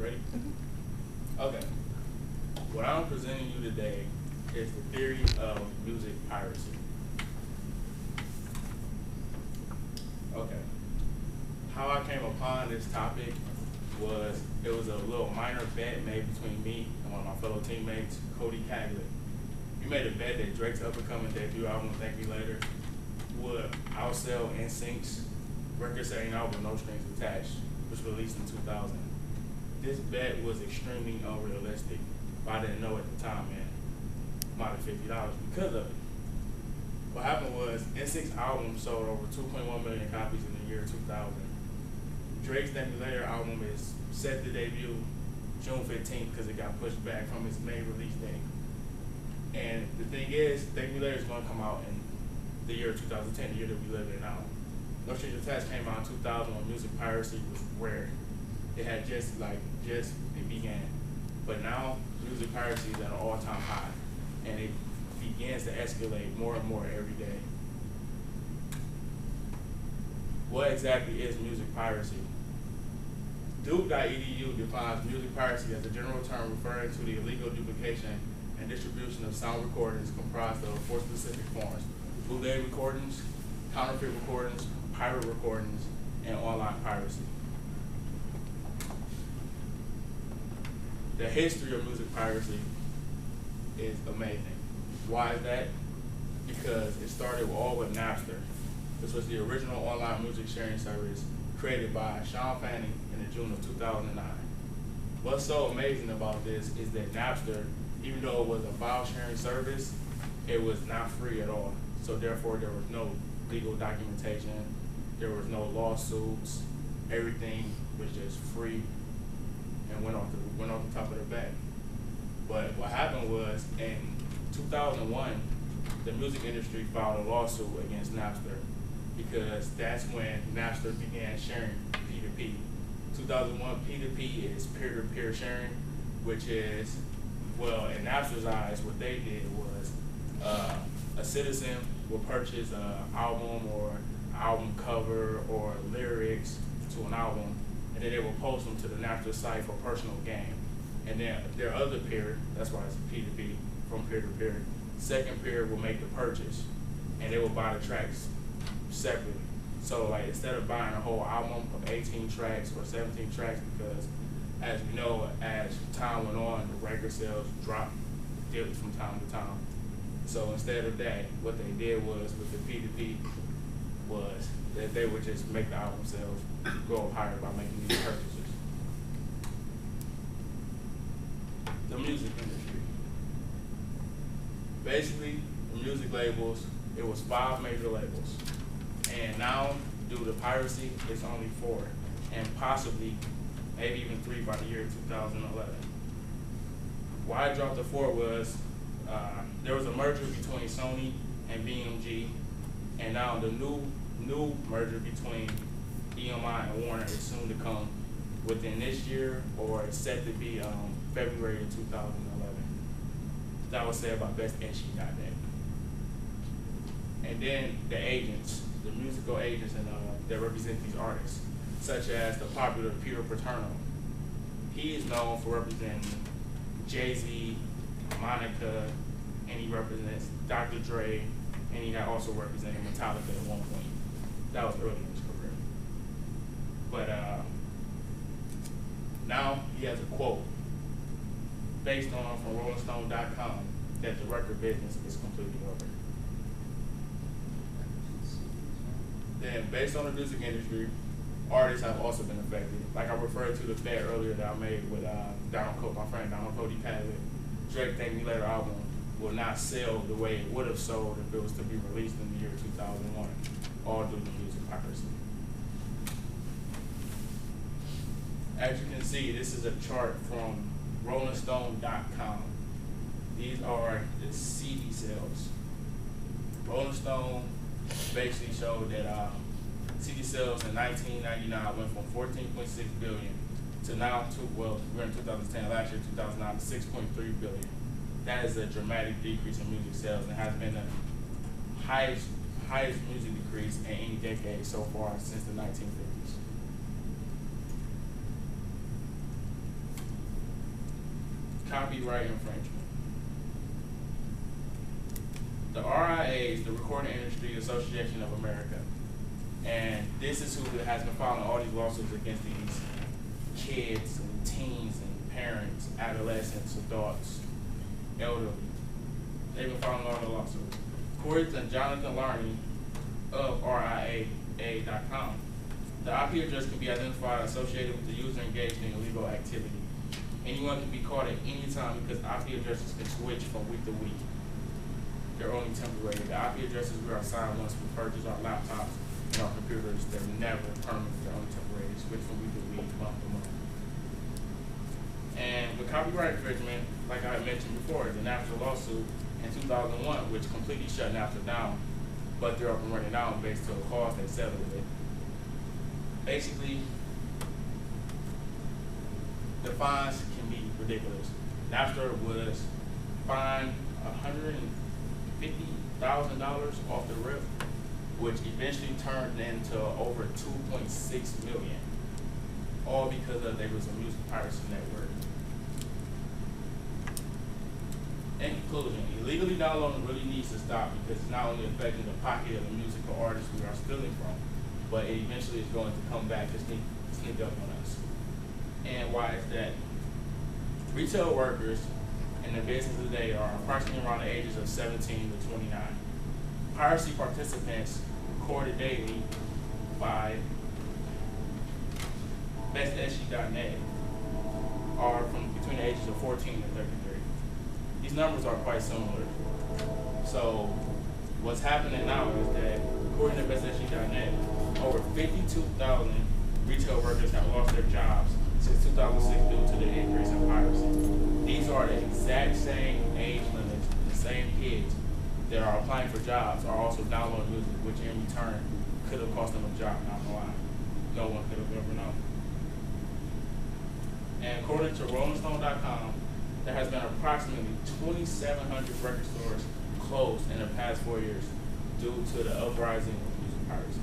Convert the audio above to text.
Ready? Okay. What I'm presenting you today is the theory of music piracy. Okay. How I came upon this topic was, it was a little minor bet made between me and one of my fellow teammates, Cody Caglett. We made a bet that Drake's up-and-coming debut album, Thank Me Later, would outsell NSYNC's record-setting album, No Strings Attached, which was released in 2000. This bet was extremely unrealistic, but I didn't know at the time, man. I'm out of $50 because of it. What happened was, NSYNC's album sold over 2.1 million copies in the year 2000. Drake's Thank Me Later album is set to debut June 15th because it got pushed back from its main release date. And the thing is, Thank Me Later is going to come out in the year 2010, the year that we live in now. No Strings Attached came out in 2000 when music piracy was rare. It had just began. But now, music piracy is at an all-time high, and it begins to escalate more and more every day. What exactly is music piracy? Duke.edu defines music piracy as a general term referring to the illegal duplication and distribution of sound recordings comprised of four specific forms: bootleg recordings, counterfeit recordings, pirate recordings, and online piracy. The history of music piracy is amazing. Why is that? Because it started all with Napster. This was the original online music sharing service created by Sean Fanning in the June of 2009. What's so amazing about this is that Napster, even though it was a file sharing service, it was not free at all. So therefore there was no legal documentation, there was no lawsuits, everything was just free and went off the top of the bag. But what happened was, in 2001, the music industry filed a lawsuit against Napster because that's when Napster began sharing P2P. 2001 P2P is peer-to-peer sharing, which is, well, in Napster's eyes, what they did was a citizen will purchase an album or album cover or lyrics to an album, and then they will post them to the Napster site for personal gain. And then their other peer, that's why it's P2P, from peer-to-peer, second peer will make the purchase, and they will buy the tracks separately. So like, instead of buying a whole album of 18 tracks or 17 tracks, because as we know, as time went on, the record sales dipped from time to time. So instead of that, what they did was, with the P2P, was that they would just make the album sales go up higher by making these purchases. The music industry. Basically, the music labels, it was 5 major labels. And now, due to piracy, it's only 4. And possibly, maybe even 3 by the year 2011. Why I dropped the 4 was, there was a merger between Sony and BMG, and now the new merger between EMI and Warner is soon to come within this year, or it's set to be February of 2011. That was said by bestNC.net. And then the agents, the musical agents that represent these artists, such as the popular Peter Paterno. He is known for representing Jay-Z, Monica, and he represents Dr. Dre, and he had also represented Metallica at one point. That was early in his career. But now he has a quote based on from RollingStone.com that the record business is completely over. Then, based on the music industry, artists have also been affected. Like I referred to the bet earlier that I made with my friend Cody Caglett. Drake Thank Me Later album will not sell the way it would have sold if it was to be released in the year 2001, all due to music piracy. As you can see, this is a chart from RollingStone.com. These are the CD sales. Rolling Stone basically showed that CD sales in 1999 went from 14.6 billion to now, we're in 2010, last year, 2009, to 6.3 billion. That is a dramatic decrease in music sales and has been the highest music decrease in any decade so far since the 1950s. copyright infringement. The RIA is the Recording Industry Association of America. And this is who has been filing all these lawsuits against these kids and teens and parents, adolescents, adults, elderly. They've been filing all the lawsuits. According to Jonathan Larney of RIAA.com, the IP address can be identified associated with the user engaged in illegal activity. Anyone can be caught at any time because IP addresses can switch from week to week. They're only temporary. The IP addresses we are assigned once we purchase our laptops and our computers, they're never permanent, they're only temporary. They switch from week to week, month to month. And with copyright infringement, like I had mentioned before, the Napster lawsuit in 2001, which completely shut Napster down, but they're up and running now based on the cost they settled with. Basically, the fines can be ridiculous. Napster was fined $150,000 off the rip, which eventually turned into over $2.6 million, all because there was a music piracy network. In conclusion, illegally downloading really needs to stop because it's not only affecting the pocket of the musical artists we are stealing from, but it eventually is going to come back to sneak up on us. And why is that? Retail workers in the business today are approximately around the ages of 17 to 29. Piracy participants recorded daily by bestsg.net are from between the ages of 14 and 33. These numbers are quite similar. So what's happening now is that, according to bestsg.net, over 52,000 retail workers have lost their jobs since 2006 due to the increase in piracy. These are the exact same age limits, the same kids that are applying for jobs are also downloading music, which in return could have cost them a job, not gonna lie. No one could have ever known. And according to RollingStone.com, there has been approximately 2,700 record stores closed in the past 4 years due to the uprising of music piracy.